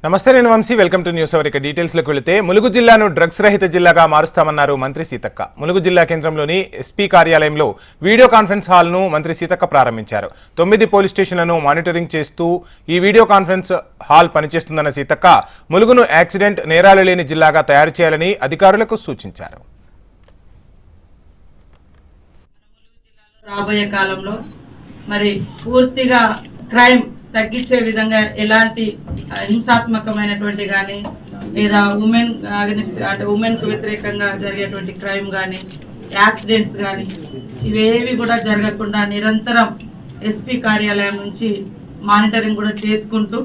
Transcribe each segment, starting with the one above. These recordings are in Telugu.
నమస్తే, నేను Vamshi. Welcome to news hour. ఇక డీటెయిల్స్లోకి వెళితే ములుగు జిల్లాను డ్రగ్స్ రహిత జిల్లాగా మారుస్తామన్నారు మంత్రి సీతక్క. ములుగు జిల్లా కేంద్రంలోని ఎస్పీ కార్యాలయంలో వీడియో కాన్ఫరెన్స్ హాల్ను మంత్రి సీతక్క ప్రారంభించారు. 9 పోలీస్ స్టేషన్లను మానిటరింగ్ చేస్తూ ఈ వీడియో కాన్ఫరెన్స్ హాల్ పనిచేస్తుందన్న సీతక్క ములుగును యాక్సిడెంట్ నేరాలు లేని జిల్లాగా తయారు చేయాలని అధికారులకు సూచించారు. రాబోయే కాలంలో మరి పూర్తిగా క్రైమ్ తగ్గించే విధంగా ఎలాంటి హింసాత్మకమైనటువంటి కానీ లేదా ఉమెన్ అంటే ఉమెన్కు వ్యతిరేకంగా జరిగేటువంటి క్రైమ్ కానీ యాక్సిడెంట్స్ కానీ ఇవేవి కూడా జరగకుండా నిరంతరం ఎస్పీ కార్యాలయం నుంచి మానిటరింగ్ కూడా చేసుకుంటూ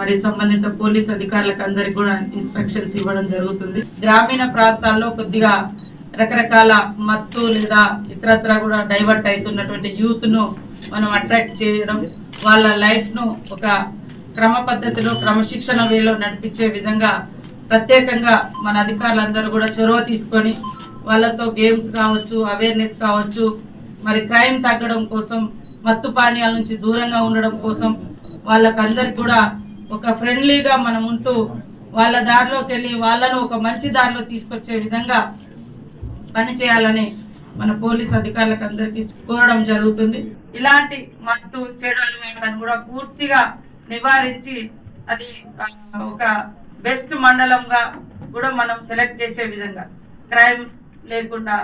మరి సంబంధిత పోలీస్ అధికారులకు అందరికి కూడా ఇన్స్ట్రక్షన్స్ ఇవ్వడం జరుగుతుంది. గ్రామీణ ప్రాంతాల్లో కొద్దిగా రకరకాల మత్తు లేదా ఇతరత్ర కూడా డైవర్ట్ అవుతున్నటువంటి యూత్ను మనం అట్రాక్ట్ చేయడం, వాళ్ళ లైఫ్ను ఒక క్రమ పద్ధతిలో క్రమశిక్షణ వేలో నడిపించే విధంగా ప్రత్యేకంగా మన అధికారులందరూ కూడా చొరవ తీసుకొని వాళ్ళతో గేమ్స్ కావచ్చు, అవేర్నెస్ కావచ్చు, మరి క్రైమ్ తగ్గడం కోసం, మత్తు పానీయాల నుంచి దూరంగా ఉండడం కోసం వాళ్ళకందరికి కూడా ఒక ఫ్రెండ్లీగా మనం ఉంటూ వాళ్ళ దారిలోకి వెళ్ళి వాళ్ళను ఒక మంచి దారిలో తీసుకొచ్చే విధంగా పని చేయాలని మన పోలీస్ అధికారులకు అందరికీ కోరడం జరుగుతుంది. ఇలాంటి మత్తు చెడు అలవాట్లను కూడా పూర్తిగా నివారించి అది ఒక బెస్ట్ మండలంగా కూడా మనం సెలెక్ట్ చేసే విధంగా క్రైమ్ లేకుండా,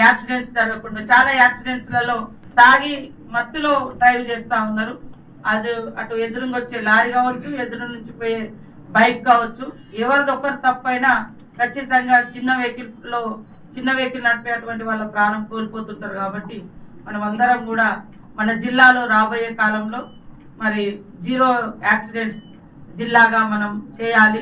యాక్సిడెంట్స్ జరగకుండా, చాలా యాక్సిడెంట్స్లలో తాగి మత్తులో డ్రైవ్ చేస్తా ఉన్నారు. అది అటు ఎదురుగా వచ్చే లారీ కావచ్చు, ఎదురు నుంచి పోయే బైక్ కావచ్చు, ఎవరిదొకరు తప్పైనా ఖచ్చితంగా చిన్న వెహికల్ నడిపేటువంటి వాళ్ళ ప్రాణం కోల్పోతుంటారు. కాబట్టి మనం అందరం కూడా మన జిల్లాలో రాబోయే కాలంలో మరి 0 యాక్సిడెంట్స్ జిల్లాగా మనం చేయాలి.